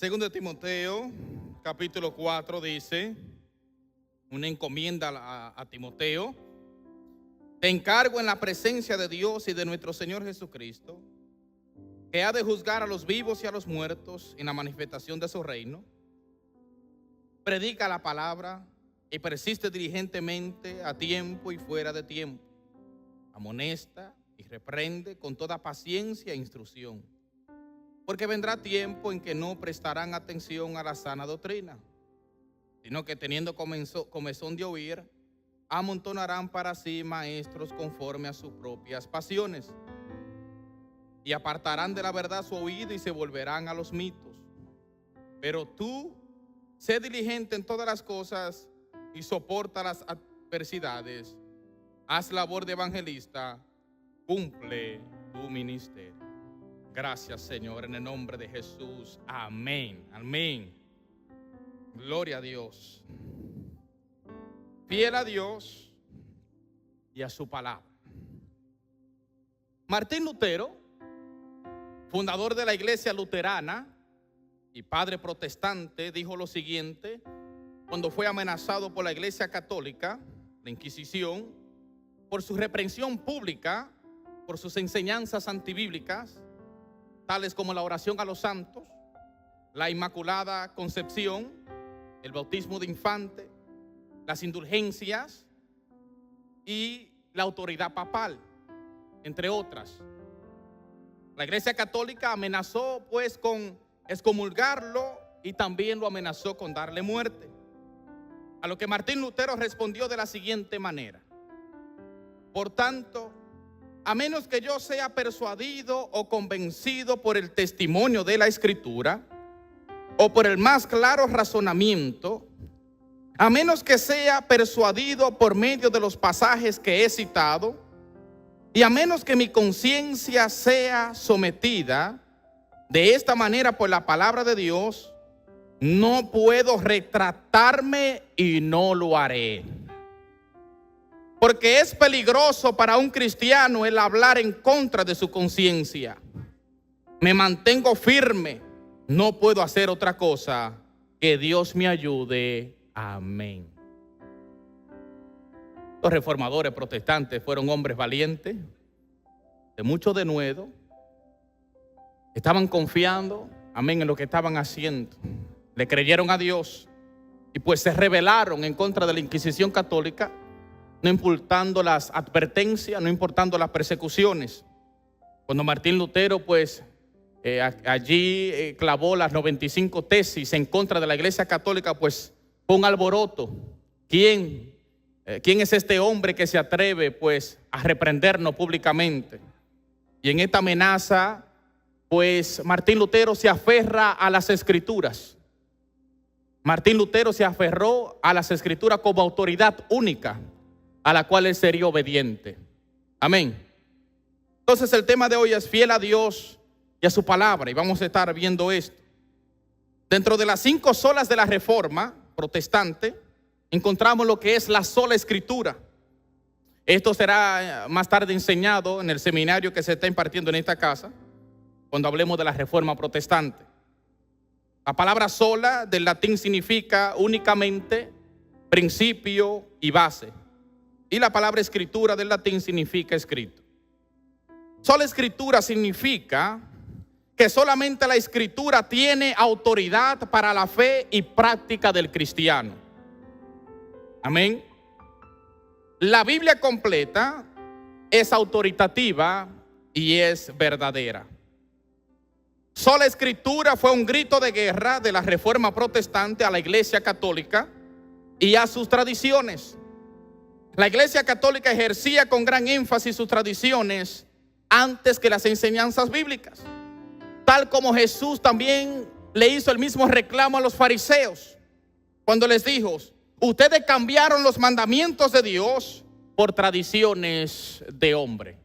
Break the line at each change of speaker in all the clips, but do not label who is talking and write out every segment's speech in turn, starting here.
Segundo de Timoteo, capítulo 4, dice, una encomienda a Timoteo: te encargo en la presencia de Dios y de nuestro Señor Jesucristo, que ha de juzgar a los vivos y a los muertos en la manifestación de su reino. Predica la palabra y persiste diligentemente a tiempo y fuera de tiempo. Amonesta y reprende con toda paciencia e instrucción, porque vendrá tiempo en que no prestarán atención a la sana doctrina, sino que teniendo comezón de oír, amontonarán para sí maestros conforme a sus propias pasiones, y apartarán de la verdad su oído y se volverán a los mitos. Pero tú, sé diligente en todas las cosas y soporta las adversidades. Haz labor de evangelista, cumple tu ministerio. Gracias, Señor, en el nombre de Jesús. Amén. Amén. Gloria a Dios. Fiel a Dios y a su palabra. Martín Lutero, fundador de la iglesia luterana y padre protestante, dijo lo siguiente cuando fue amenazado por la iglesia católica, la Inquisición, por su reprensión pública, por sus enseñanzas antibíblicas, tales como la oración a los santos, la Inmaculada Concepción, el bautismo de infante, las indulgencias y la autoridad papal, entre otras. La Iglesia Católica amenazó pues con excomulgarlo y también lo amenazó con darle muerte. A lo que Martín Lutero respondió de la siguiente manera: por tanto, a menos que yo sea persuadido o convencido por el testimonio de la Escritura o por el más claro razonamiento, a menos que sea persuadido por medio de los pasajes que he citado, y a menos que mi conciencia sea sometida de esta manera por la palabra de Dios, no puedo retractarme y no lo haré. Porque es peligroso para un cristiano el hablar en contra de su conciencia. Me mantengo firme, no puedo hacer otra cosa. Que Dios me ayude. Amén. Los reformadores protestantes fueron hombres valientes, de mucho denuedo. Estaban confiando, amén, en lo que estaban haciendo. Le creyeron a Dios y pues se rebelaron en contra de la Inquisición católica, no importando las advertencias, no importando las persecuciones. Cuando Martín Lutero pues allí clavó las 95 tesis en contra de la Iglesia Católica, pues fue un alboroto. ¿Quién es este hombre que se atreve pues a reprendernos públicamente? Y en esta amenaza pues Martín Lutero se aferra a las Escrituras. Martín Lutero se aferró a las Escrituras como autoridad única a la cual él sería obediente. Amén. Entonces el tema de hoy es fiel a Dios y a su palabra, y vamos a estar viendo esto. Dentro de las 5 solas de la Reforma protestante encontramos lo que es la sola Escritura. Esto será más tarde enseñado en el seminario que se está impartiendo en esta casa, cuando hablemos de la Reforma protestante. La palabra sola del latín significa únicamente, principio y base. Y la palabra escritura del latín significa escrito. Sola Escritura significa que solamente la Escritura tiene autoridad para la fe y práctica del cristiano. Amén. La Biblia completa es autoritativa y es verdadera. Sola Escritura fue un grito de guerra de la Reforma protestante a la Iglesia Católica y a sus tradiciones. La Iglesia Católica ejercía con gran énfasis sus tradiciones antes que las enseñanzas bíblicas, tal como Jesús también le hizo el mismo reclamo a los fariseos cuando les dijo: ustedes cambiaron los mandamientos de Dios por tradiciones de hombre.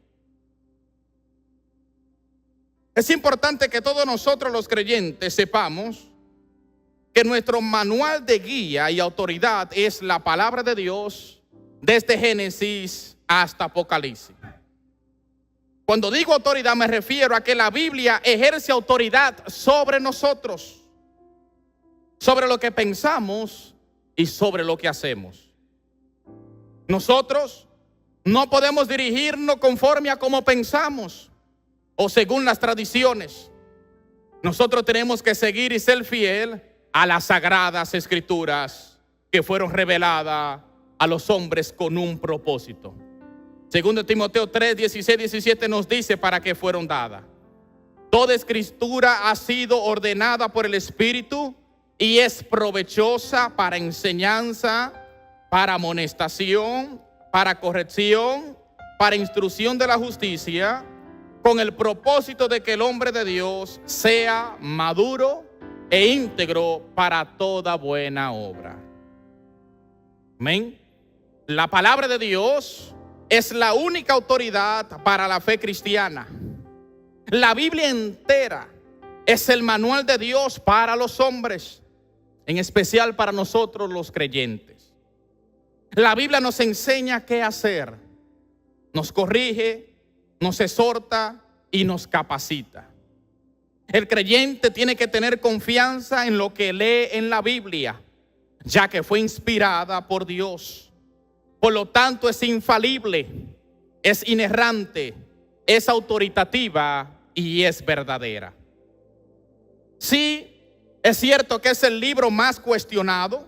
Es importante que todos nosotros los creyentes sepamos que nuestro manual de guía y autoridad es la palabra de Dios, desde Génesis hasta Apocalipsis. Cuando digo autoridad me refiero a que la Biblia ejerce autoridad sobre nosotros. sobre lo que pensamos y sobre lo que hacemos. Nosotros no podemos dirigirnos conforme a cómo pensamos o según las tradiciones. Nosotros tenemos que seguir y ser fiel a las sagradas escrituras que fueron reveladas a los hombres con un propósito. Segundo Timoteo 3, 16, 17 nos dice para qué fueron dadas. Toda escritura ha sido ordenada por el Espíritu y es provechosa para enseñanza, para amonestación, para corrección, para instrucción de la justicia, con el propósito de que el hombre de Dios sea maduro e íntegro para toda buena obra. Amén. La palabra de Dios es la única autoridad para la fe cristiana. La Biblia entera es el manual de Dios para los hombres, en especial para nosotros los creyentes. La Biblia nos enseña qué hacer, nos corrige, nos exhorta y nos capacita. El creyente tiene que tener confianza en lo que lee en la Biblia, ya que fue inspirada por Dios. Por lo tanto, es infalible, es inerrante, es autoritativa y es verdadera. Sí, es cierto que es el libro más cuestionado.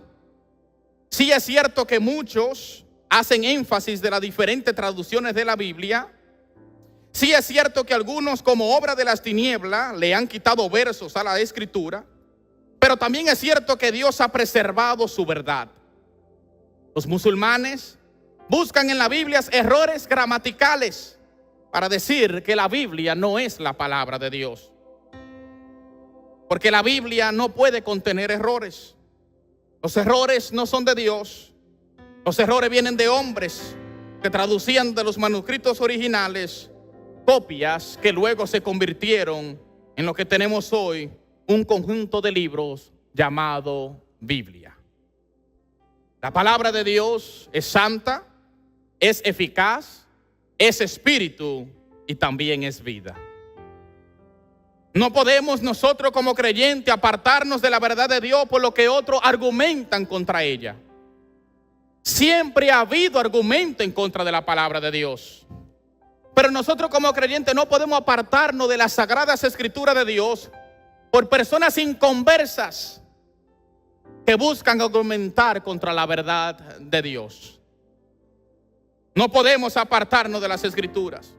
Sí, es cierto que muchos hacen énfasis de las diferentes traducciones de la Biblia. Sí, es cierto que algunos, como obra de las tinieblas, le han quitado versos a la escritura. Pero también es cierto que Dios ha preservado su verdad. Los musulmanes buscan en la Biblia errores gramaticales para decir que la Biblia no es la palabra de Dios. Porque la Biblia no puede contener errores. Los errores no son de Dios. Los errores vienen de hombres que traducían de los manuscritos originales copias que luego se convirtieron en lo que tenemos hoy, un conjunto de libros llamado Biblia. La palabra de Dios es santa, es eficaz, es espíritu y también es vida. No podemos nosotros como creyentes apartarnos de la verdad de Dios por lo que otros argumentan contra ella. Siempre ha habido argumento en contra de la palabra de Dios. Pero nosotros como creyentes no podemos apartarnos de las sagradas escrituras de Dios por personas inconversas que buscan argumentar contra la verdad de Dios. No podemos apartarnos de las escrituras.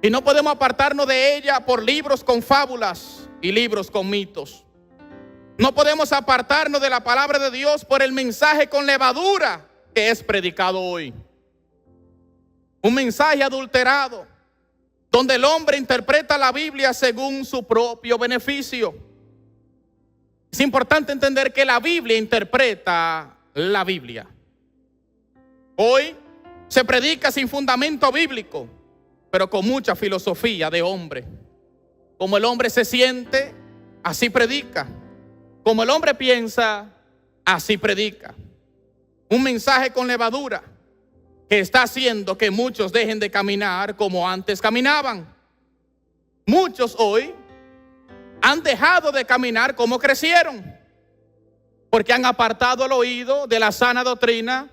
Y no podemos apartarnos de ella por libros con fábulas y libros con mitos. No podemos apartarnos de la palabra de Dios por el mensaje con levadura que es predicado hoy. Un mensaje adulterado, donde el hombre interpreta la Biblia según su propio beneficio. Es importante entender que la Biblia interpreta la Biblia. Hoy se predica sin fundamento bíblico, pero con mucha filosofía de hombre. Como el hombre se siente, así predica. Como el hombre piensa, así predica. Un mensaje con levadura que está haciendo que muchos dejen de caminar como antes caminaban. Muchos hoy han dejado de caminar como crecieron, porque han apartado el oído de la sana doctrina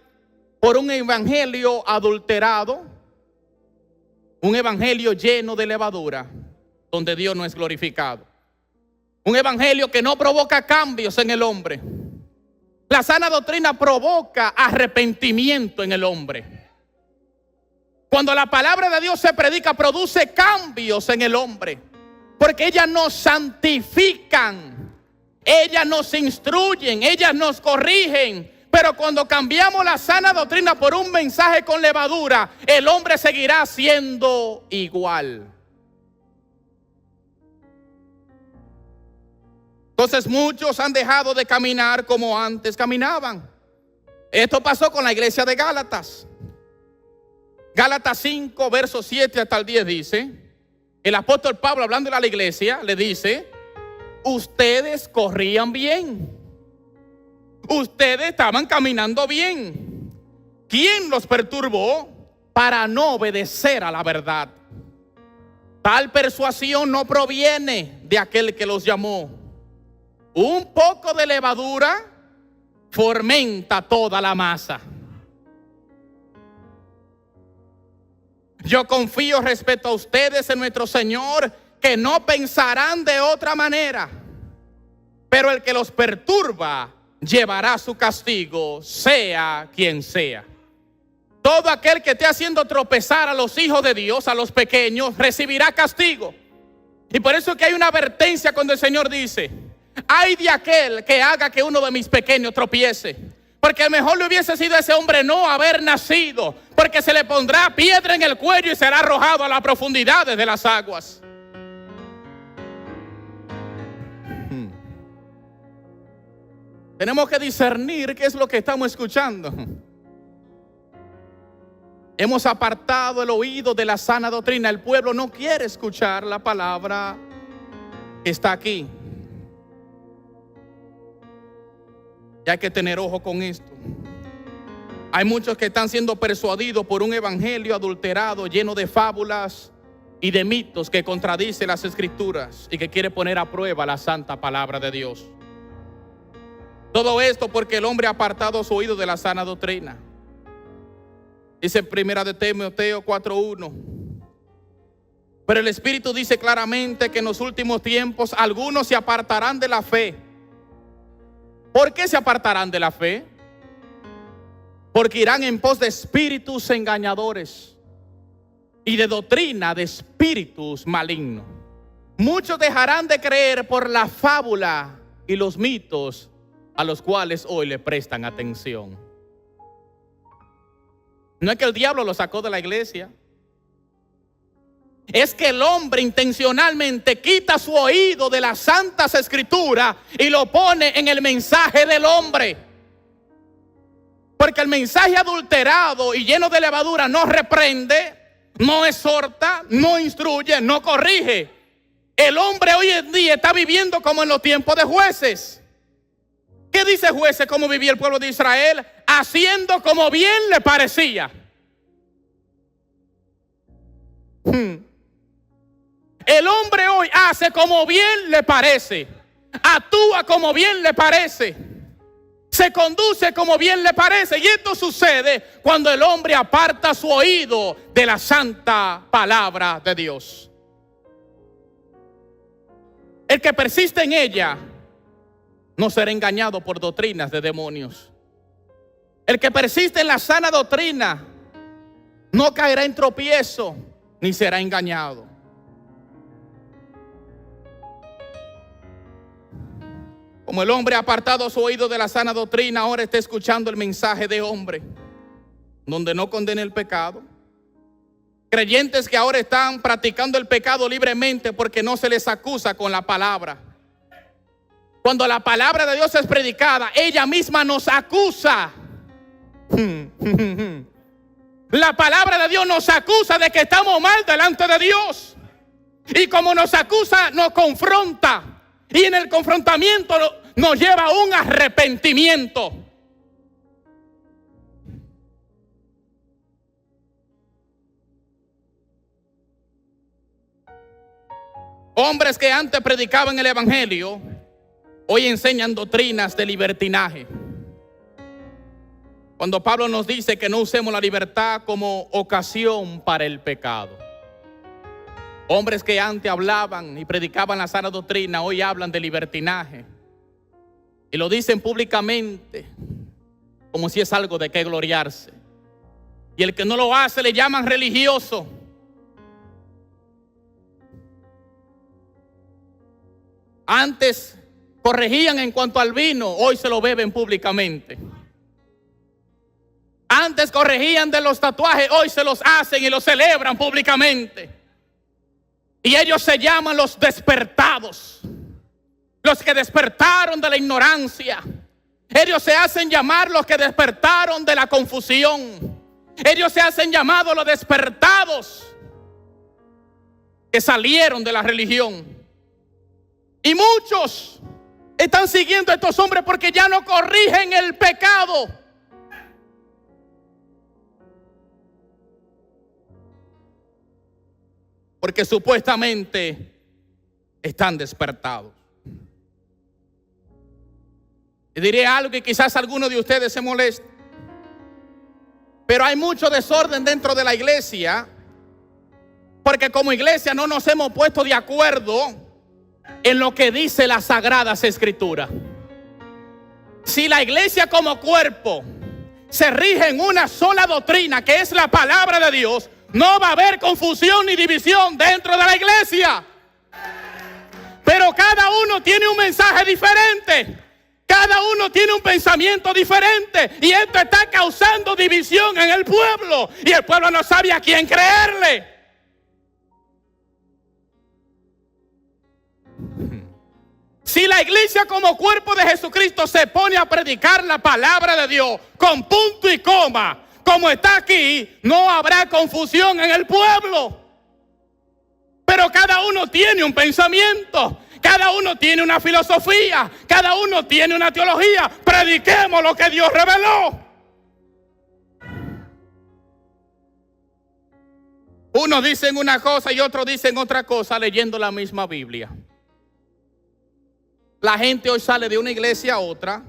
por un evangelio adulterado, un evangelio lleno de levadura, donde Dios no es glorificado. Un evangelio que no provoca cambios en el hombre. La sana doctrina provoca arrepentimiento en el hombre. Cuando la palabra de Dios se predica, produce cambios en el hombre, porque ellas nos santifican, ellas nos instruyen, ellas nos corrigen. Pero cuando cambiamos la sana doctrina por un mensaje con levadura, el hombre seguirá siendo igual. Entonces muchos han dejado de caminar como antes caminaban. Esto pasó con la iglesia de Gálatas. Gálatas 5, versos 7 hasta el 10 dice, el apóstol Pablo, hablando a la iglesia, le dice: ustedes corrían bien, ustedes estaban caminando bien. ¿Quién los perturbó para no obedecer a la verdad? Tal persuasión no proviene de aquel que los llamó. Un poco de levadura fomenta toda la masa. Yo confío respecto a ustedes en nuestro Señor, que no pensarán de otra manera. Pero el que los perturba llevará su castigo, sea quien sea. Todo aquel que esté haciendo tropezar a los hijos de Dios, a los pequeños, recibirá castigo. Y por eso que hay una advertencia cuando el Señor dice: ay de aquel que haga que uno de mis pequeños tropiece. Porque mejor le hubiese sido a ese hombre no haber nacido, porque se le pondrá piedra en el cuello y será arrojado a las profundidades de las aguas. Tenemos que discernir qué es lo que estamos escuchando. Hemos apartado el oído de la sana doctrina. El pueblo no quiere escuchar la palabra que está aquí. Y hay que tener ojo con esto. Hay muchos que están siendo persuadidos por un evangelio adulterado, lleno de fábulas y de mitos que contradice las escrituras y que quiere poner a prueba la santa palabra de Dios. Todo esto porque el hombre ha apartado su oído de la sana doctrina. Dice primera de Timoteo 4:1. Pero el Espíritu dice claramente que en los últimos tiempos algunos se apartarán de la fe. ¿Por qué se apartarán de la fe? Porque irán en pos de espíritus engañadores y de doctrina de espíritus malignos. Muchos dejarán de creer por la fábula y los mitos a los cuales hoy le prestan atención. No es que el diablo lo sacó de la iglesia. Es que el hombre intencionalmente quita su oído de las santas escrituras y lo pone en el mensaje del hombre. Porque el mensaje adulterado y lleno de levadura no reprende, no exhorta, no instruye, no corrige. El hombre hoy en día está viviendo como en los tiempos de Jueces. ¿Qué dice Jueces? ¿Cómo vivía el pueblo de Israel? Haciendo como bien le parecía. El hombre hoy hace como bien le parece, actúa como bien le parece, se conduce como bien le parece. Y esto sucede cuando el hombre aparta su oído de la santa palabra de Dios. El que persiste en ella no será engañado por doctrinas de demonios. El que persiste en la sana doctrina no caerá en tropiezo ni será engañado. Como el hombre ha apartado su oído de la sana doctrina, ahora está escuchando el mensaje de hombre, donde no condena el pecado. Creyentes que ahora están practicando el pecado libremente porque no se les acusa con la palabra. Cuando la palabra de Dios es predicada, ella misma nos acusa. La palabra de Dios nos acusa de que estamos mal delante de Dios. Y como nos acusa, nos confronta. Y en el confrontamiento nos lleva a un arrepentimiento. Hombres que antes predicaban el evangelio, hoy enseñan doctrinas de libertinaje. Cuando Pablo nos dice que no usemos la libertad como ocasión para el pecado. Hombres que antes hablaban y predicaban la sana doctrina, hoy hablan de libertinaje. Y lo dicen públicamente, como si es algo de qué gloriarse. Y el que no lo hace le llaman religioso. Antes corregían en cuanto al vino, hoy se lo beben públicamente. Antes corregían de los tatuajes, hoy se los hacen y los celebran públicamente. Y ellos se llaman los despertados, los que despertaron de la ignorancia. Ellos se hacen llamar los que despertaron de la confusión. Ellos se hacen llamados los despertados que salieron de la religión. Y muchos están siguiendo a estos hombres porque ya no corrigen el pecado. Porque supuestamente están despertados. Y diré algo que quizás alguno de ustedes se moleste. Pero hay mucho desorden dentro de la iglesia, porque como iglesia no nos hemos puesto de acuerdo en lo que dice las Sagradas Escrituras. Si la iglesia como cuerpo se rige en una sola doctrina, que es la palabra de Dios, no va a haber confusión ni división dentro de la iglesia. Pero cada uno tiene un mensaje diferente. Cada uno tiene un pensamiento diferente. Y esto está causando división en el pueblo. Y el pueblo no sabe a quién creerle. Si la iglesia como cuerpo de Jesucristo se pone a predicar la palabra de Dios con punto y coma, como está aquí, no habrá confusión en el pueblo. Pero cada uno tiene un pensamiento, cada uno tiene una filosofía, cada uno tiene una teología. Prediquemos lo que Dios reveló. Unos dicen una cosa y otros dicen otra cosa leyendo la misma Biblia. La gente hoy sale de una iglesia a otra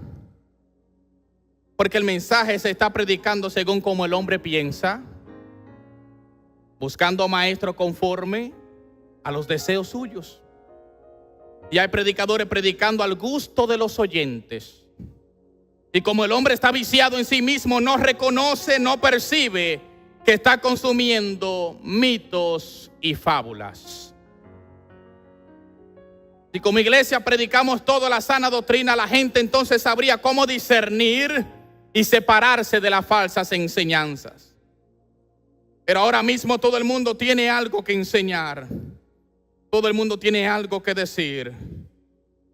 porque el mensaje se está predicando según como el hombre piensa, buscando maestros conforme a los deseos suyos. Y hay predicadores predicando al gusto de los oyentes. Y como el hombre está viciado en sí mismo, no reconoce, no percibe que está consumiendo mitos y fábulas. Si como iglesia predicamos toda la sana doctrina, la gente entonces sabría cómo discernir y separarse de las falsas enseñanzas. Pero ahora mismo todo el mundo tiene algo que enseñar. Todo el mundo tiene algo que decir.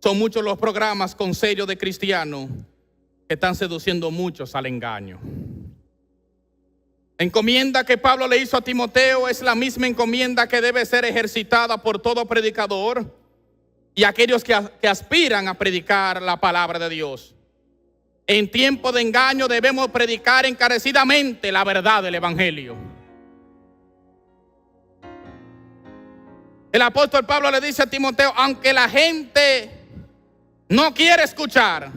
Son muchos los programas con sello de cristiano que están seduciendo muchos al engaño. La encomienda que Pablo le hizo a Timoteo es la misma encomienda que debe ser ejercitada por todo predicador y aquellos que aspiran a predicar la palabra de Dios. En tiempo de engaño debemos predicar encarecidamente la verdad del evangelio. El apóstol Pablo le dice a Timoteo: aunque la gente no quiere escuchar,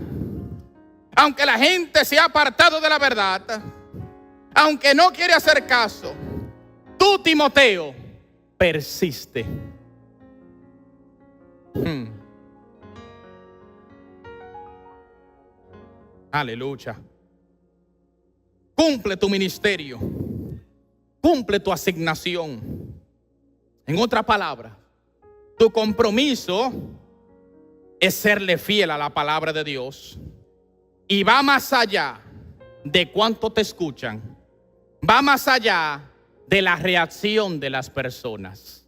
aunque la gente se ha apartado de la verdad, aunque no quiere hacer caso, tú, Timoteo, persiste. Aleluya. Cumple tu ministerio, cumple tu asignación. En otras palabras, tu compromiso es serle fiel a la palabra de Dios. Y va más allá de cuánto te escuchan. Va más allá de la reacción de las personas.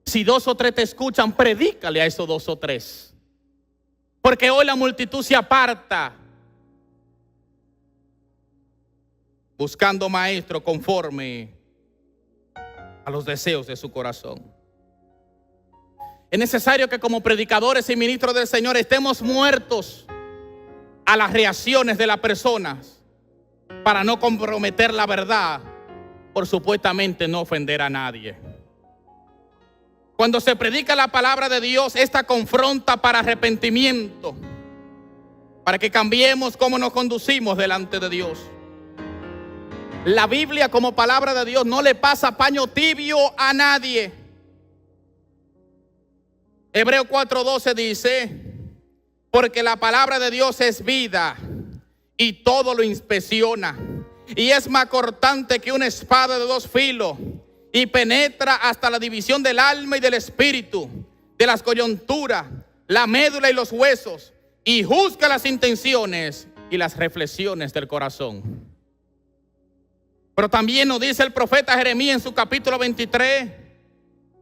Si 2 o 3 te escuchan, predícale a esos 2 o 3. Porque hoy la multitud se aparta buscando maestro conforme a los deseos de su corazón. Es necesario que como predicadores y ministros del Señor estemos muertos a las reacciones de las personas para no comprometer la verdad por supuestamente no ofender a nadie. Cuando se predica la palabra de Dios, esta confronta para arrepentimiento, para que cambiemos cómo nos conducimos delante de Dios. La Biblia como palabra de Dios no le pasa paño tibio a nadie. Hebreos 4:12 dice: porque la palabra de Dios es vida y todo lo inspecciona, y es más cortante que una espada de 2 filos, y penetra hasta la división del alma y del espíritu, de las coyunturas, la médula y los huesos, y juzga las intenciones y las reflexiones del corazón. Pero también nos dice el profeta Jeremías en su capítulo 23: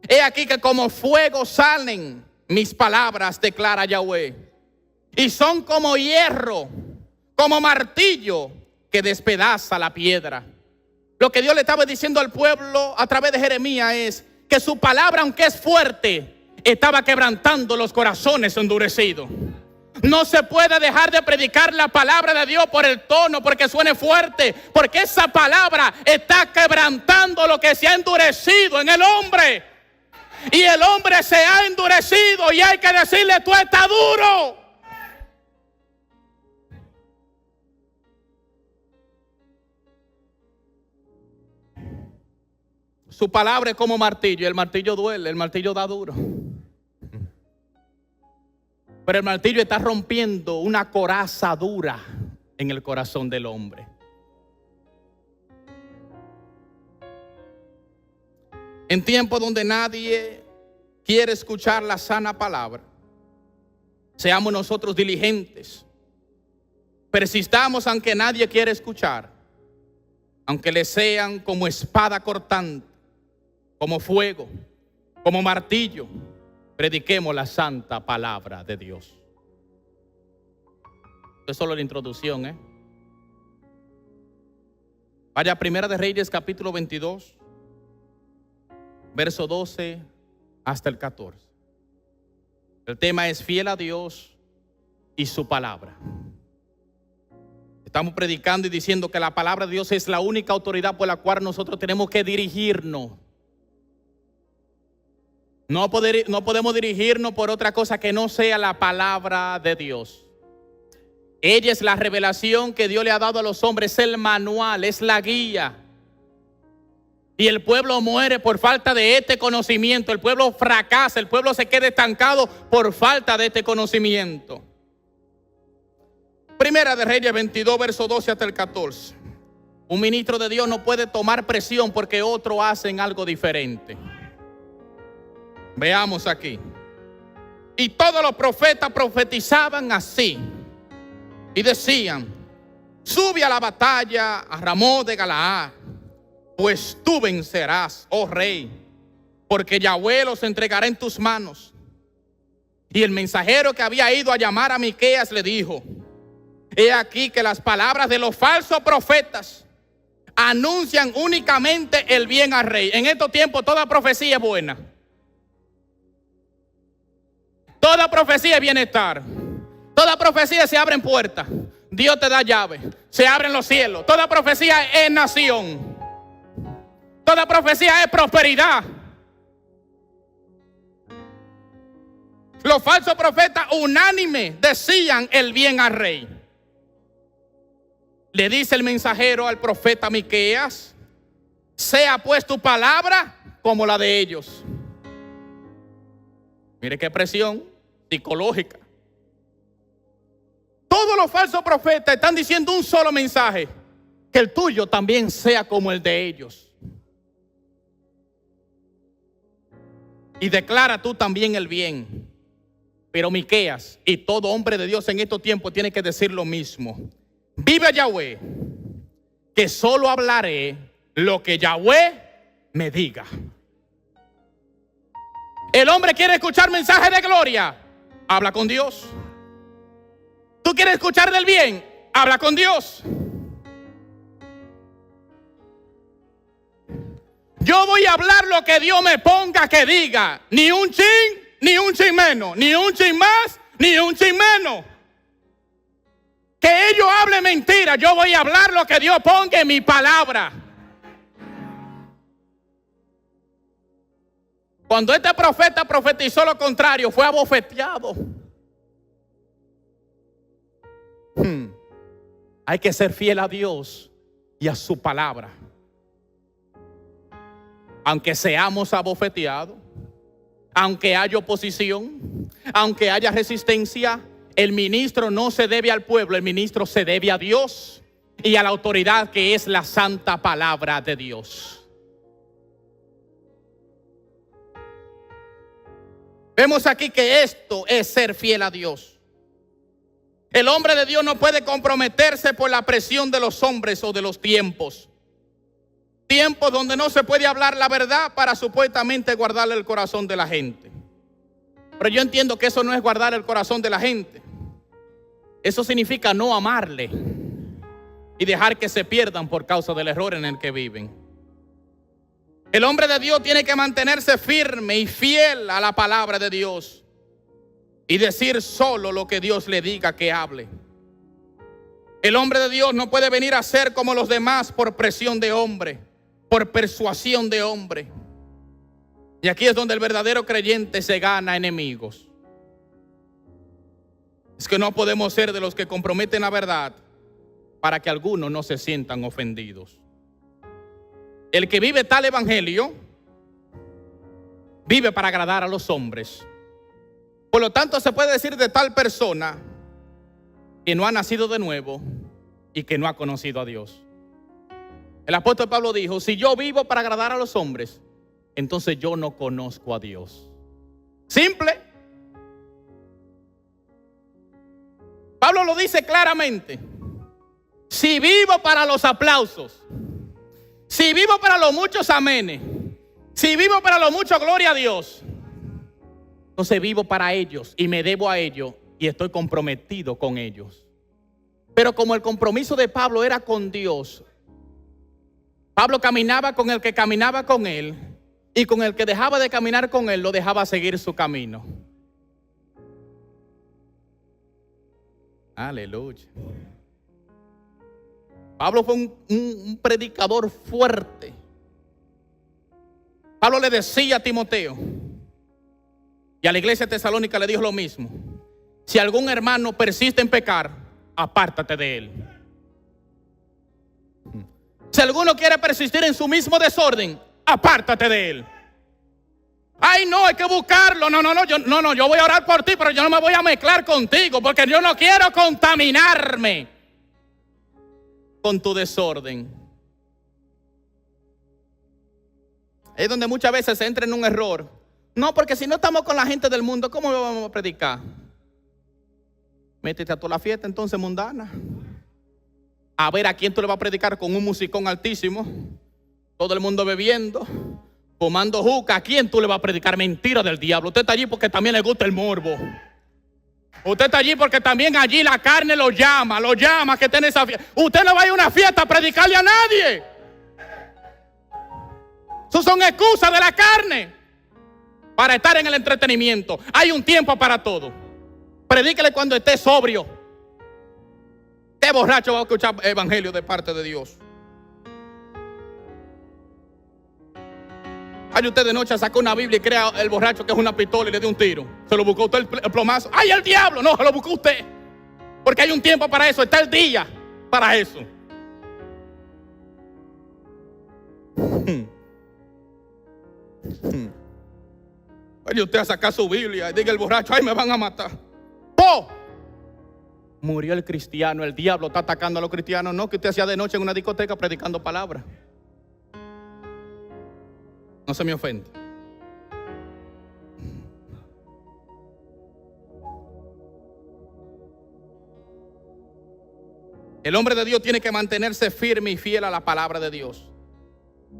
he aquí que como fuego salen mis palabras, declara Yahweh, y son como hierro, como martillo que despedaza la piedra. Lo que Dios le estaba diciendo al pueblo a través de Jeremías es que su palabra, aunque es fuerte, estaba quebrantando los corazones endurecidos. No se puede dejar de predicar la palabra de Dios por el tono, porque suene fuerte, porque esa palabra está quebrantando lo que se ha endurecido en el hombre. Y el hombre se ha endurecido y hay que decirle: tú estás duro. Su palabra es como martillo. El martillo duele, el martillo da duro. Pero el martillo está rompiendo una coraza dura en el corazón del hombre. En tiempos donde nadie quiere escuchar la sana palabra, seamos nosotros diligentes. Persistamos aunque nadie quiera escuchar, aunque le sean como espada cortante, como fuego, como martillo. Prediquemos la santa palabra de Dios. Esto es solo la introducción, Vaya a Primera de Reyes capítulo 22, verso 12 hasta el 14. El tema es fiel a Dios y su palabra. Estamos predicando y diciendo que la palabra de Dios es la única autoridad por la cual nosotros tenemos que dirigirnos. No podemos dirigirnos por otra cosa que no sea la palabra de Dios. Ella es la revelación que Dios le ha dado a los hombres, es el manual, es la guía. Y el pueblo muere por falta de este conocimiento. El pueblo fracasa, el pueblo se queda estancado por falta de este conocimiento. Primera de Reyes 22, verso 12 hasta el 14. Un ministro de Dios no puede tomar presión porque otros hacen algo diferente. Veamos aquí. Y todos los profetas profetizaban así. Y decían: sube a la batalla a Ramón de Galaad, pues tú vencerás, oh rey, porque Yahweh los entregará en tus manos. Y el mensajero que había ido a llamar a Miqueas le dijo: he aquí que las palabras de los falsos profetas anuncian únicamente el bien al rey. En estos tiempos toda profecía es buena. Toda profecía es bienestar. Toda profecía se abren puertas. Dios te da llave. Se abren los cielos. Toda profecía es nación. Toda profecía es prosperidad. Los falsos profetas unánime decían el bien al rey. Le dice el mensajero al profeta Miqueas: sea pues tu palabra como la de ellos. Mire qué presión psicológica. Todos los falsos profetas están diciendo un solo mensaje: que el tuyo también sea como el de ellos. Y declara tú también el bien. Pero Miqueas y todo hombre de Dios en estos tiempos tiene que decir lo mismo: vive Yahweh, que solo hablaré lo que Yahweh me diga. El hombre quiere escuchar mensajes de gloria, habla con Dios. ¿Tú quieres escuchar del bien? Habla con Dios. Yo voy a hablar lo que Dios me ponga que diga. Ni un chin, ni un chin menos. Ni un chin más, ni un chin menos. Que ellos hablen mentira. Yo voy a hablar lo que Dios ponga en mi palabra. Cuando este profeta profetizó lo contrario, fue abofeteado. Hay que ser fiel a Dios y a su palabra. Aunque seamos abofeteados, aunque haya oposición, aunque haya resistencia, el ministro no se debe al pueblo, el ministro se debe a Dios y a la autoridad que es la santa palabra de Dios. Vemos aquí que esto es ser fiel a Dios. El hombre de Dios no puede comprometerse por la presión de los hombres o de los tiempos. Tiempos donde no se puede hablar la verdad para supuestamente guardarle el corazón de la gente. Pero yo entiendo que eso no es guardar el corazón de la gente. Eso significa no amarle y dejar que se pierdan por causa del error en el que viven. El hombre de Dios tiene que mantenerse firme y fiel a la palabra de Dios y decir solo lo que Dios le diga que hable. El hombre de Dios no puede venir a ser como los demás por presión de hombre, por persuasión de hombre. Y aquí es donde el verdadero creyente se gana enemigos. Es que no podemos ser de los que comprometen la verdad para que algunos no se sientan ofendidos. El que vive tal evangelio vive para agradar a los hombres. Por lo tanto, se puede decir de tal persona que no ha nacido de nuevo y que no ha conocido a Dios. El apóstol Pablo dijo: si yo vivo para agradar a los hombres, entonces yo no conozco a Dios. Simple. Pablo lo dice claramente. Si vivo para los aplausos, si vivo para los muchos amenes, si vivo para los muchos gloria a Dios, entonces vivo para ellos y me debo a ellos y estoy comprometido con ellos. Pero como el compromiso de Pablo era con Dios, Pablo caminaba con el que caminaba con él, y con el que dejaba de caminar con él lo dejaba seguir su camino. Aleluya. Pablo fue un predicador fuerte. Pablo le decía a Timoteo, y a la iglesia de Tesalónica le dijo lo mismo: si algún hermano persiste en pecar, apártate de él. Si alguno quiere persistir en su mismo desorden, apártate de él. Ay, no, hay que buscarlo. No, yo voy a orar por ti, pero yo no me voy a mezclar contigo, porque yo no quiero contaminarme con tu desorden. Es donde muchas veces se entra en un error. No, porque si no estamos con la gente del mundo, ¿cómo vamos a predicar? Métete a toda la fiesta entonces mundana. A ver a quién tú le vas a predicar con un musicón altísimo, todo el mundo bebiendo, fumando juca. ¿A quién tú le vas a predicar? Mentira del diablo. Usted está allí porque también le gusta el morbo. Usted está allí porque también allí la carne lo llama que esté en esa fiesta. Usted no va a ir a una fiesta a predicarle a nadie. Eso son excusas de la carne para estar en el entretenimiento. Hay un tiempo para todo. Predíquele cuando esté sobrio. ¿Qué borracho va a escuchar evangelio de parte de Dios? Ay, usted de noche sacó una Biblia y crea el borracho que es una pistola y le dio un tiro. Se lo buscó usted el plomazo. ¡Ay, el diablo! No, se lo buscó usted. Porque hay un tiempo para eso. Está el día para eso. Oye, usted a sacar su Biblia y diga el borracho: ¡ay, me van a matar! ¡Oh! Murió el cristiano. El diablo está atacando a los cristianos. No, que usted hacía de noche en una discoteca predicando palabras. No se me ofende. El hombre de Dios tiene que mantenerse firme y fiel a la palabra de Dios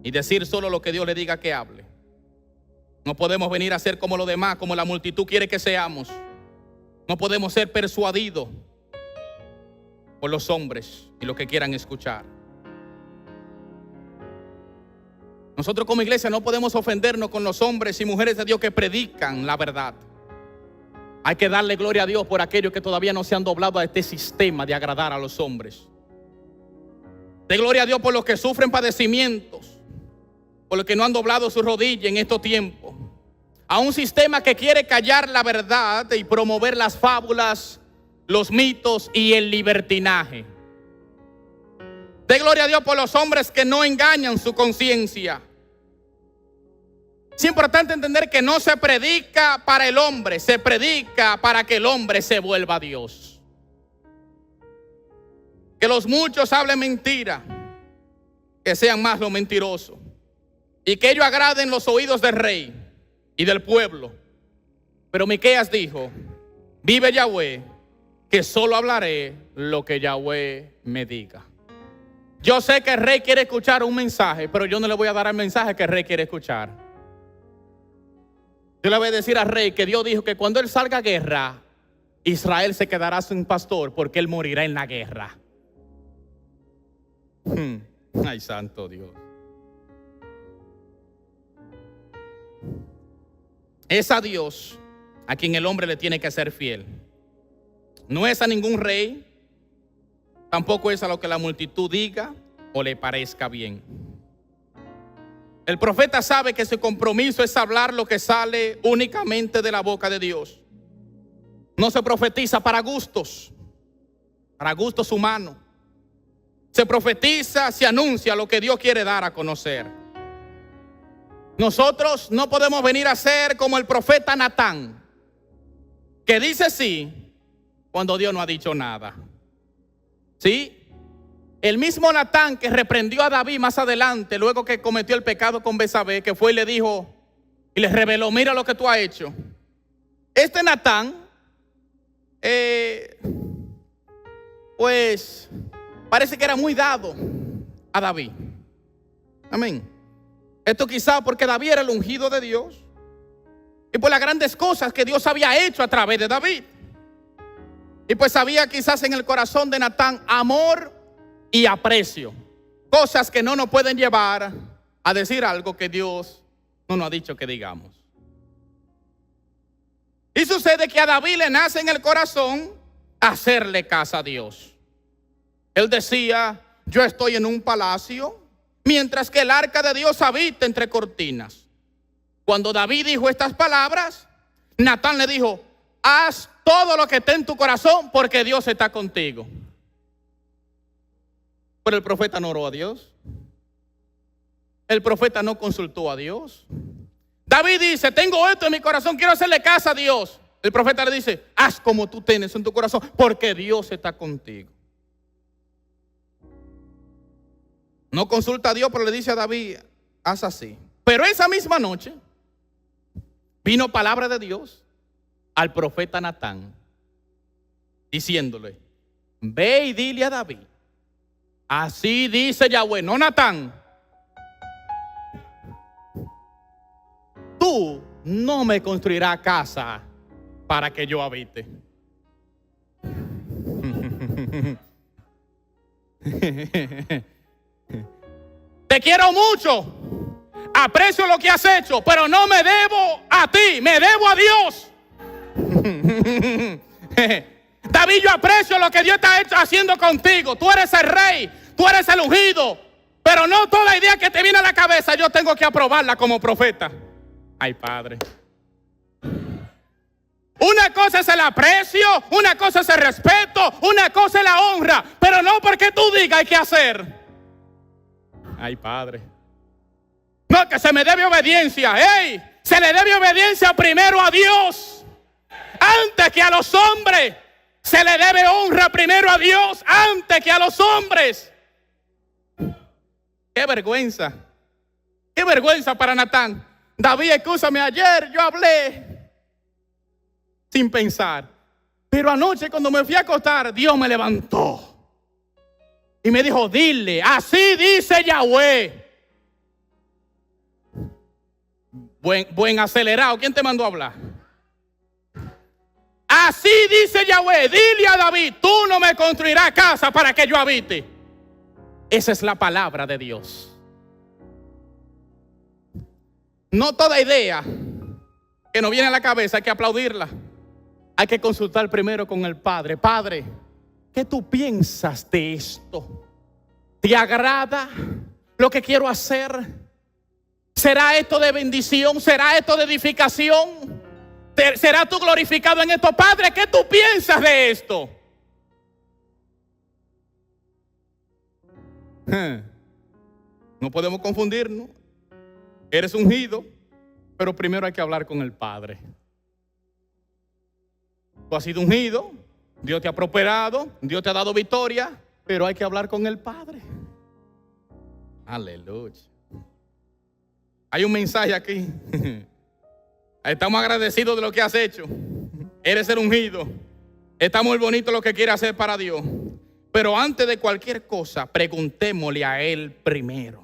y decir solo lo que Dios le diga que hable. No podemos venir a ser como los demás, como la multitud quiere que seamos. No podemos ser persuadidos por los hombres y lo que quieran escuchar. Nosotros como iglesia no podemos ofendernos con los hombres y mujeres de Dios que predican la verdad. Hay que darle gloria a Dios por aquellos que todavía no se han doblado a este sistema de agradar a los hombres. De gloria a Dios por los que sufren padecimientos, por los que no han doblado su rodilla en estos tiempos, a un sistema que quiere callar la verdad y promover las fábulas, los mitos y el libertinaje. De gloria a Dios por los hombres que no engañan su conciencia. Es importante entender que no se predica para el hombre, se predica para que el hombre se vuelva a Dios. Que los muchos hablen mentira, que sean más los mentirosos, y que ellos agraden los oídos del rey y del pueblo. Pero Miqueas dijo: vive Yahweh, que solo hablaré lo que Yahweh me diga. Yo sé que el rey quiere escuchar un mensaje, pero yo no le voy a dar el mensaje que el rey quiere escuchar. Yo le voy a decir al rey que Dios dijo que cuando él salga a guerra, Israel se quedará sin pastor porque él morirá en la guerra. Ay, santo Dios. Es a Dios a quien el hombre le tiene que ser fiel. No es a ningún rey, tampoco es a lo que la multitud diga o le parezca bien. El profeta sabe que su compromiso es hablar lo que sale únicamente de la boca de Dios. No se profetiza para gustos humanos. Se profetiza, se anuncia lo que Dios quiere dar a conocer. Nosotros no podemos venir a ser como el profeta Natán, que dice sí cuando Dios no ha dicho nada. ¿Sí? El mismo Natán que reprendió a David más adelante, luego que cometió el pecado con Betsabé, que fue y le dijo y le reveló: mira lo que tú has hecho. Este Natán, pues parece que era muy dado a David. Amén. Esto quizá porque David era el ungido de Dios y por las grandes cosas que Dios había hecho a través de David. Y pues había quizás en el corazón de Natán amor y aprecio, cosas que no nos pueden llevar a decir algo que Dios no nos ha dicho que digamos. Y sucede que a David le nace en el corazón hacerle caso a Dios. Él decía: yo estoy en un palacio, mientras que el arca de Dios habita entre cortinas. Cuando David dijo estas palabras, Natán le dijo: haz todo lo que esté en tu corazón, porque Dios está contigo. Pero el profeta no oró a Dios. El profeta no consultó a Dios. David dice: tengo esto en mi corazón, quiero hacerle caso a Dios. El profeta le dice: haz como tú tienes en tu corazón, porque Dios está contigo. No consulta a Dios, pero le dice a David: haz así. Pero esa misma noche vino palabra de Dios al profeta Natán, diciéndole: ve y dile a David, así dice Yahweh, no Natán, tú no me construirás casa para que yo habite. Te quiero mucho, aprecio lo que has hecho, pero no me debo a ti, me debo a Dios. David, yo aprecio lo que Dios está haciendo contigo. Tú eres el rey, tú eres el ungido, pero no toda idea que te viene a la cabeza yo tengo que aprobarla como profeta. Ay, Padre. Una cosa es el aprecio, una cosa es el respeto, una cosa es la honra, pero no porque tú digas hay que hacer. Ay, Padre. No, que se me debe obediencia. ¡Ey! Se le debe obediencia primero a Dios, antes que a los hombres. Se le debe honra primero a Dios, antes que a los hombres. ¡Qué vergüenza! ¡Qué vergüenza para Natán! David, escúchame, ayer yo hablé sin pensar, pero anoche cuando me fui a acostar, Dios me levantó y me dijo: dile, así dice Yahweh. Buen acelerado, ¿quién te mandó a hablar? Así dice Yahweh, dile a David: tú no me construirás casa para que yo habite. Esa es la palabra de Dios. No toda idea que nos viene a la cabeza hay que aplaudirla. Hay que consultar primero con el Padre. Padre, ¿qué tú piensas de esto? ¿Te agrada lo que quiero hacer? ¿Será esto de bendición? ¿Será esto de edificación? ¿Será tú glorificado en esto? Padre, ¿qué tú piensas de esto? No podemos confundirnos. Eres ungido, pero primero hay que hablar con el Padre. Tú has sido ungido, Dios te ha prosperado, Dios te ha dado victoria, pero hay que hablar con el Padre. Aleluya. Hay un mensaje aquí. Estamos agradecidos de lo que has hecho. Eres el ungido. Está muy bonito lo que quieres hacer para Dios. Pero antes de cualquier cosa, preguntémosle a Él primero.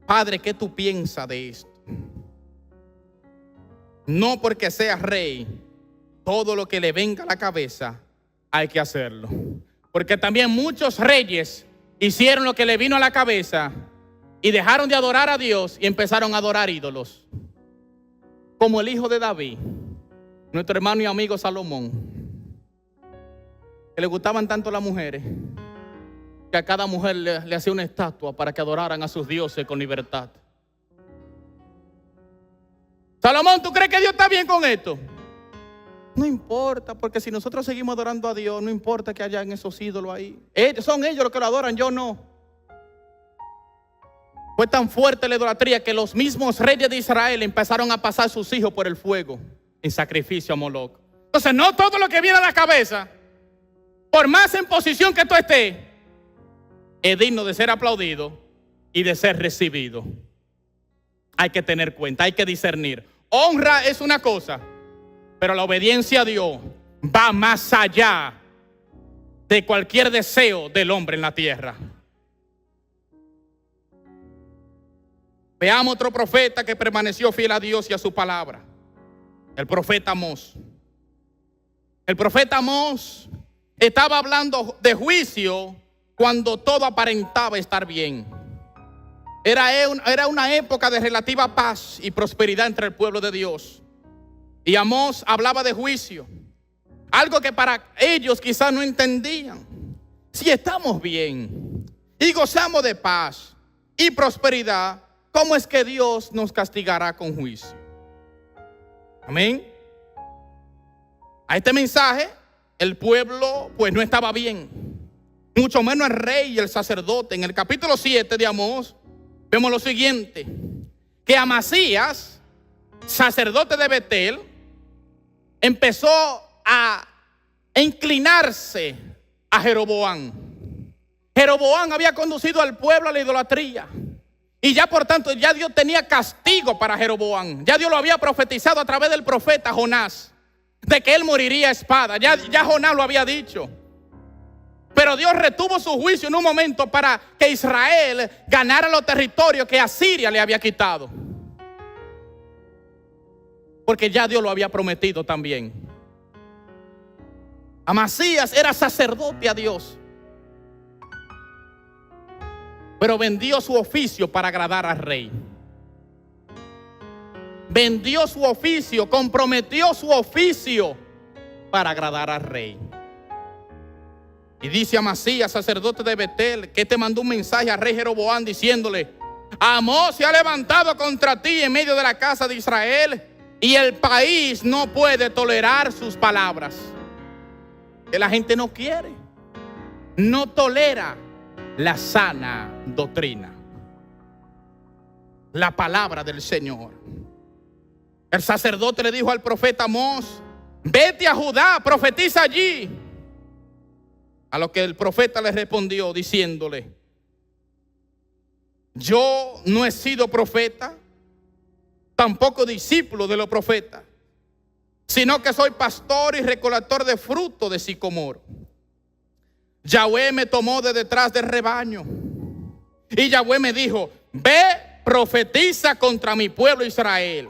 Padre, ¿qué tú piensas de esto? No porque seas rey, todo lo que le venga a la cabeza hay que hacerlo. Porque también muchos reyes hicieron lo que le vino a la cabeza y dejaron de adorar a Dios y empezaron a adorar ídolos. Como el hijo de David, nuestro hermano y amigo Salomón, que le gustaban tanto las mujeres, que a cada mujer le hacía una estatua para que adoraran a sus dioses con libertad. Salomón, ¿tú crees que Dios está bien con esto? No importa, porque si nosotros seguimos adorando a Dios, no importa que hayan esos ídolos ahí. Son ellos los que lo adoran, yo no. Fue tan fuerte la idolatría que los mismos reyes de Israel empezaron a pasar sus hijos por el fuego en sacrificio a Moloc. Entonces, no todo lo que viene a la cabeza, por más en posición que tú estés, es digno de ser aplaudido y de ser recibido. Hay que tener cuenta, hay que discernir. Honra es una cosa, pero la obediencia a Dios va más allá de cualquier deseo del hombre en la tierra. Veamos otro profeta que permaneció fiel a Dios y a su palabra. El profeta Amós. El profeta Amós estaba hablando de juicio cuando todo aparentaba estar bien. Era una época de relativa paz y prosperidad entre el pueblo de Dios. Y Amós hablaba de juicio. Algo que para ellos quizás no entendían. Si estamos bien y gozamos de paz y prosperidad, ¿cómo es que Dios nos castigará con juicio? Amén. A este mensaje el pueblo pues no estaba bien, mucho menos el rey y el sacerdote. En el capítulo 7 de Amós vemos lo siguiente: que Amasías, sacerdote de Betel, empezó a inclinarse a Jeroboam. Jeroboam había conducido al pueblo a la idolatría. Y ya por tanto, ya Dios tenía castigo para Jeroboam. Ya Dios lo había profetizado a través del profeta Jonás, de que él moriría a espada. Ya Jonás lo había dicho. Pero Dios retuvo su juicio en un momento para que Israel ganara los territorios que Asiria le había quitado. Porque ya Dios lo había prometido también. Amasías era sacerdote a Dios, pero vendió su oficio para agradar al rey. Vendió su oficio, comprometió su oficio para agradar al rey. Y dice Amasías, sacerdote de Betel, que te mandó un mensaje al rey Jeroboam diciéndole: Amós se ha levantado contra ti en medio de la casa de Israel, y el país no puede tolerar sus palabras. Que la gente no quiere, no tolera la sana doctrina, la palabra del Señor. El sacerdote le dijo al profeta Amós: vete a Judá, profetiza allí. A lo que el profeta le respondió diciéndole: yo no he sido profeta, tampoco discípulo de los profetas, sino que soy pastor y recolector de fruto de sicomoro. Yahweh me tomó de detrás del rebaño, y Yahweh me dijo: ve, profetiza contra mi pueblo Israel.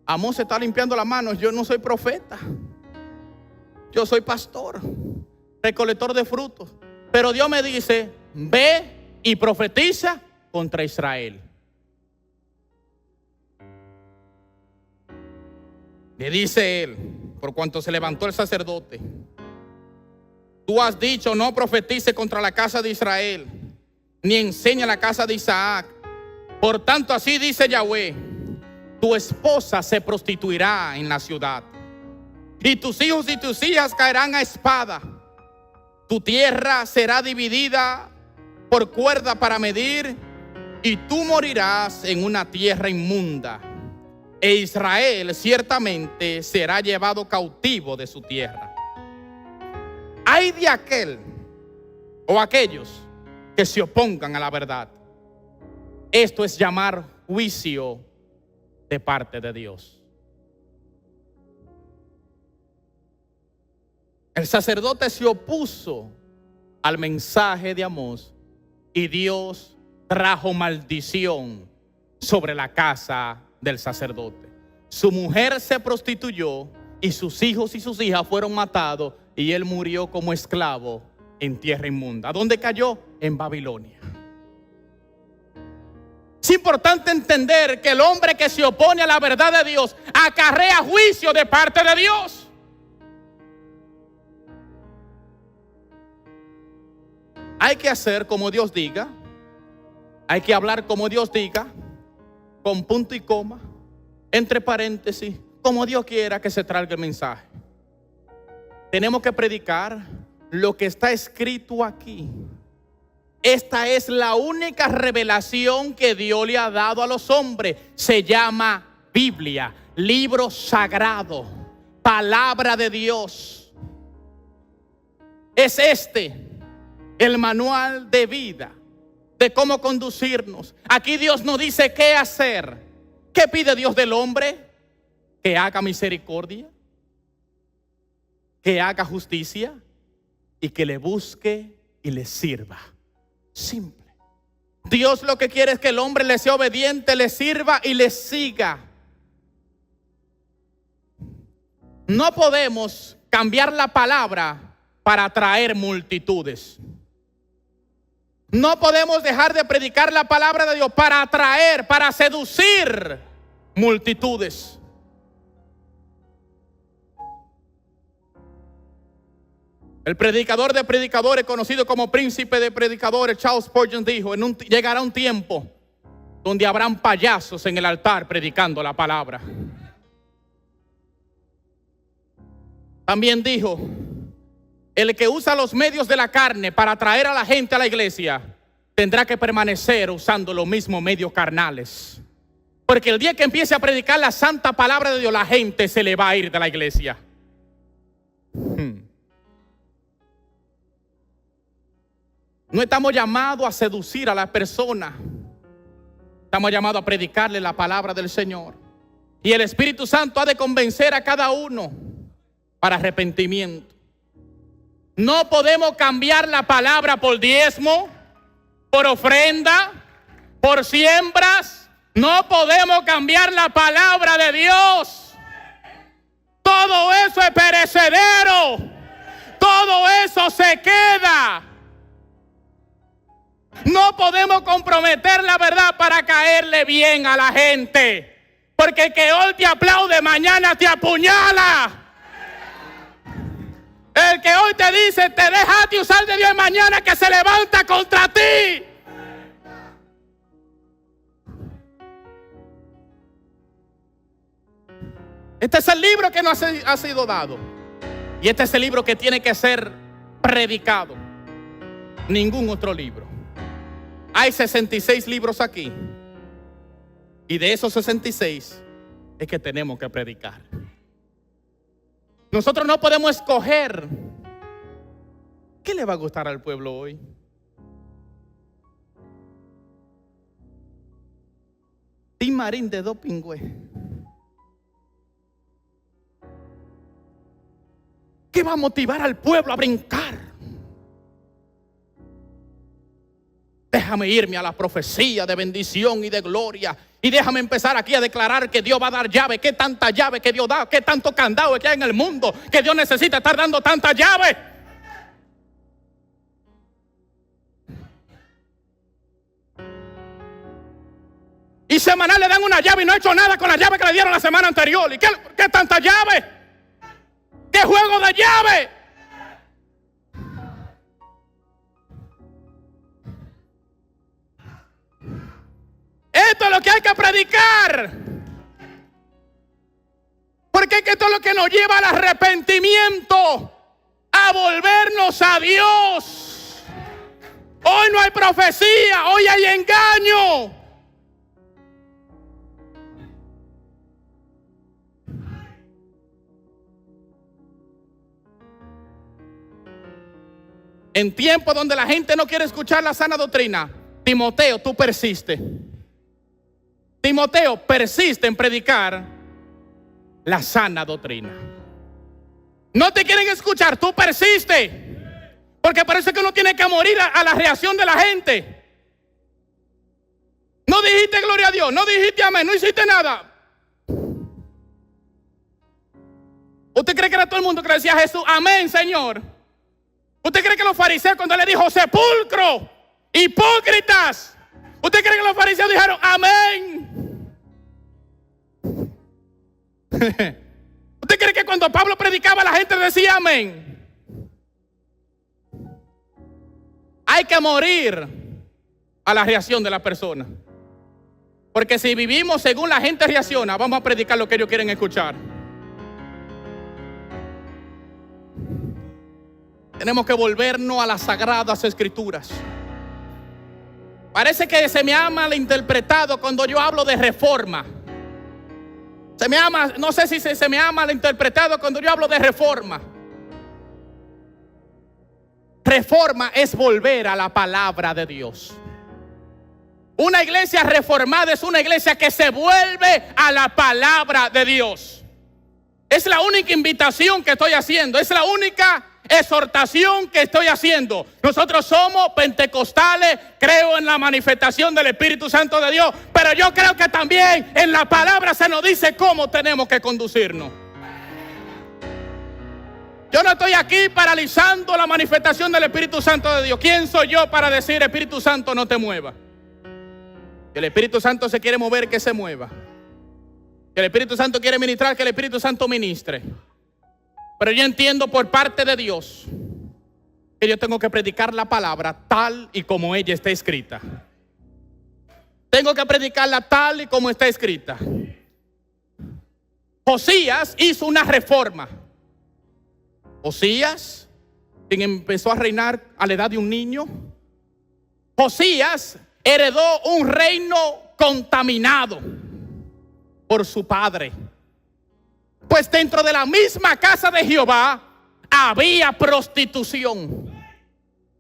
Amós se está limpiando las manos. Yo no soy profeta, yo soy pastor, recolector de frutos. Pero Dios me dice: ve y profetiza contra Israel. Le dice él, por cuanto se levantó el sacerdote: tú has dicho, no profetice contra la casa de Israel, ni enseñe a la casa de Isaac. Por tanto, así dice Yahweh: tu esposa se prostituirá en la ciudad, y tus hijos y tus hijas caerán a espada. Tu tierra será dividida por cuerda para medir, y tú morirás en una tierra inmunda. E Israel ciertamente será llevado cautivo de su tierra. Ay de aquel o aquellos que se opongan a la verdad. Esto es llamar juicio de parte de Dios. El sacerdote se opuso al mensaje de Amós, y Dios trajo maldición sobre la casa del sacerdote. Su mujer se prostituyó, y sus hijos y sus hijas fueron matados, y él murió como esclavo en tierra inmunda. ¿Dónde cayó? En Babilonia. Es importante entender que el hombre que se opone a la verdad de Dios acarrea juicio de parte de Dios. Hay que hacer como Dios diga, hay que hablar como Dios diga, con punto y coma, entre paréntesis, como Dios quiera que se traiga el mensaje. Tenemos que predicar lo que está escrito aquí. esta es la única revelación que Dios le ha dado a los hombres. Se llama Biblia, libro sagrado, palabra de Dios. Es el manual de vida, de cómo conducirnos. Aquí Dios nos dice qué hacer. ¿Qué pide Dios del hombre? Que haga misericordia, que haga justicia y que le busque y le sirva. Simple. Dios lo que quiere es que el hombre le sea obediente, le sirva y le siga. No podemos cambiar la palabra para atraer multitudes. No podemos dejar de predicar la palabra de Dios para atraer, para seducir multitudes. El predicador de predicadores, conocido como príncipe de predicadores, Charles Spurgeon, dijo: llegará un tiempo donde habrán payasos en el altar predicando la palabra. También dijo: el que usa los medios de la carne para atraer a la gente a la iglesia tendrá que permanecer usando los mismos medios carnales. Porque el día que empiece a predicar la santa palabra de Dios, la gente se le va a ir de la iglesia. No estamos llamados a seducir a las personas. Estamos llamados a predicarle la palabra del Señor. Y el Espíritu Santo ha de convencer a cada uno para arrepentimiento. No podemos cambiar la palabra por diezmo, por ofrenda, por siembras. No podemos cambiar la palabra de Dios. Todo eso es perecedero. Todo eso se queda. No podemos comprometer la verdad para caerle bien a la gente. Porque el que hoy te aplaude, mañana te apuñala. El que hoy te dice, te dejaste usar de Dios, mañana que se levanta contra ti. Este es el libro que nos ha sido dado. Y este es el libro que tiene que ser predicado. Ningún otro libro. Hay 66 libros aquí. Y de esos 66 es que tenemos que predicar. Nosotros no podemos escoger qué le va a gustar al pueblo hoy. Tim Marín de Dopingüe. ¿Qué va a motivar al pueblo a brincar? Déjame irme a la profecía de bendición y de gloria. Y déjame empezar aquí a declarar que Dios va a dar llave. ¿Qué tanta llave que Dios da? ¿Qué tanto candado que hay en el mundo que Dios necesita estar dando tanta llave? Y semanal le dan una llave y no ha hecho nada con la llave que le dieron la semana anterior. ¿Y qué tanta llave? ¿Qué juego de llave? Esto es lo que hay que predicar. Porque es que esto es lo que nos lleva al arrepentimiento, a volvernos a Dios. Hoy no hay profecía, hoy hay engaño. En tiempos donde la gente no quiere escuchar la sana doctrina, Timoteo, tú persiste. Timoteo, persiste en predicar la sana doctrina. No te quieren escuchar, tú persiste. Porque parece que uno tiene que morir a la reacción de la gente. No dijiste gloria a Dios, no dijiste amén, no hiciste nada. ¿Usted cree que era todo el mundo que le decía a Jesús, amén, Señor? ¿Usted cree que los fariseos cuando le dijo sepulcro, hipócritas? ¿Usted cree que los fariseos dijeron amén? ¿Usted cree que cuando Pablo predicaba la gente decía amén? Hay que morir a la reacción de la persona. Porque si vivimos según la gente reacciona, vamos a predicar lo que ellos quieren escuchar. Tenemos que volvernos a las sagradas escrituras. Parece que se me ha malinterpretado cuando yo hablo de reforma. No sé si se me ha malinterpretado cuando yo hablo de reforma. Reforma es volver a la palabra de Dios. Una iglesia reformada es una iglesia que se vuelve a la palabra de Dios. Es la única invitación que estoy haciendo. Es la única exhortación que estoy haciendo. Nosotros somos pentecostales, creo en la manifestación del Espíritu Santo de Dios, pero yo creo que también en la palabra se nos dice cómo tenemos que conducirnos. Yo no estoy aquí paralizando la manifestación del Espíritu Santo de Dios. ¿Quién soy yo para decir, Espíritu Santo, no te mueva? Que el Espíritu Santo se quiere mover, que se mueva. Que el Espíritu Santo quiere ministrar, que el Espíritu Santo ministre. Pero yo entiendo por parte de Dios que yo tengo que predicar la palabra tal y como ella está escrita. Tengo que predicarla tal y como está escrita. Josías hizo una reforma. Josías, quien empezó a reinar a la edad de un niño. Josías heredó un reino contaminado por su padre. Pues dentro de la misma casa de Jehová había prostitución.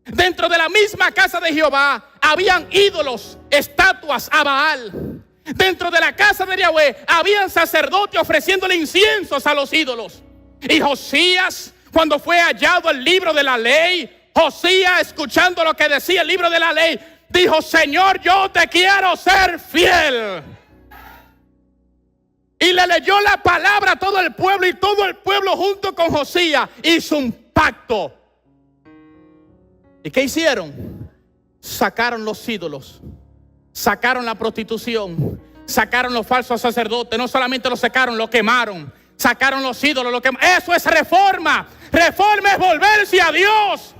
Dentro de la misma casa de Jehová habían ídolos, estatuas a Baal. Dentro de la casa de Yahweh habían sacerdotes ofreciéndole inciensos a los ídolos. Y Josías, cuando fue hallado el libro de la ley, Josías, escuchando lo que decía el libro de la ley, dijo: Señor, yo te quiero ser fiel. Y le leyó la palabra a todo el pueblo, y todo el pueblo junto con Josías hizo un pacto. ¿Y qué hicieron? Sacaron los ídolos, sacaron la prostitución, sacaron los falsos sacerdotes. No solamente los sacaron, los quemaron. Sacaron los ídolos, lo quemaron. Eso es reforma. Reforma es volverse a Dios.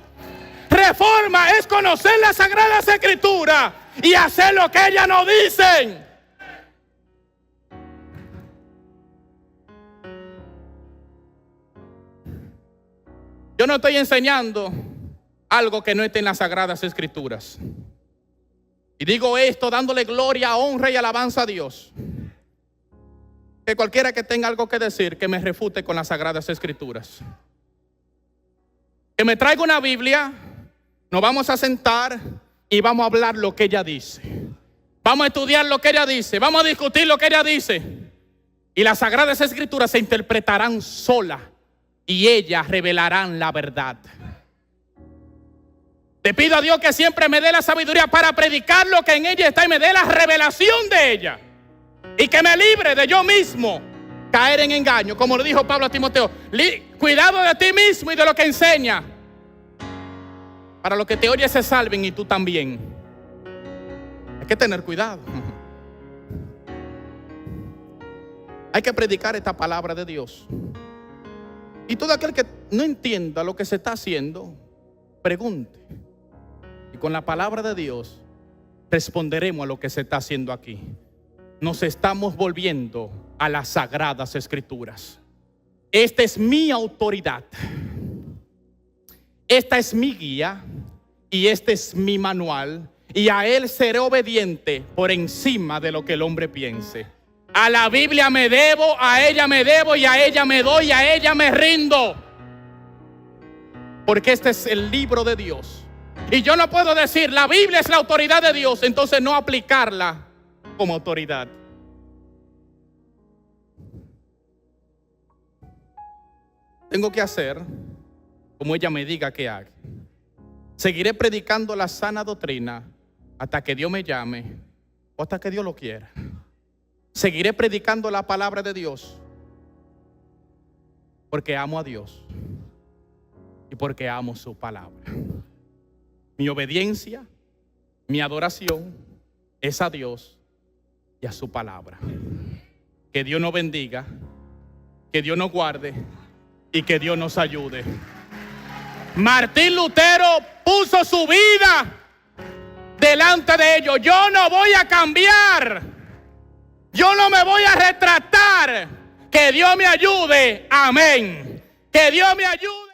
Reforma es conocer las Sagradas Escrituras y hacer lo que ellas nos dicen. Yo no estoy enseñando algo que no esté en las Sagradas Escrituras. Y digo esto dándole gloria, honra y alabanza a Dios. Que cualquiera que tenga algo que decir, que me refute con las Sagradas Escrituras. Que me traiga una Biblia, nos vamos a sentar y vamos a hablar lo que ella dice. Vamos a estudiar lo que ella dice, vamos a discutir lo que ella dice. Y las Sagradas Escrituras se interpretarán solas y ellas revelarán la verdad. Le pido a Dios que siempre me dé la sabiduría para predicar lo que en ella está y me dé la revelación de ella. Y que me libre de yo mismo caer en engaño. Como le dijo Pablo a Timoteo: cuidado de ti mismo y de lo que enseña, para los que te oyen se salven y tú también. Hay que tener cuidado. Hay que predicar esta palabra de Dios. Y todo aquel que no entienda lo que se está haciendo, pregunte. Y con la palabra de Dios responderemos a lo que se está haciendo aquí. Nos estamos volviendo a las Sagradas Escrituras. Esta es mi autoridad. Esta es mi guía. Y este es mi manual. Y a él seré obediente por encima de lo que el hombre piense. A la Biblia me debo, a ella me debo, y a ella me doy, y a ella me rindo. Porque este es el libro de Dios. Y yo no puedo decir, la Biblia es la autoridad de Dios, entonces no aplicarla como autoridad. Tengo que hacer como ella me diga que haga. Seguiré predicando la sana doctrina hasta que Dios me llame o hasta que Dios lo quiera. Seguiré predicando la palabra de Dios porque amo a Dios y porque amo su palabra. Mi obediencia, mi adoración es a Dios y a su palabra. Que Dios nos bendiga, que Dios nos guarde y que Dios nos ayude. Martín Lutero puso su vida delante de ellos. Yo no voy a cambiar. Yo no me voy a retratar. Que Dios me ayude. Amén. Que Dios me ayude.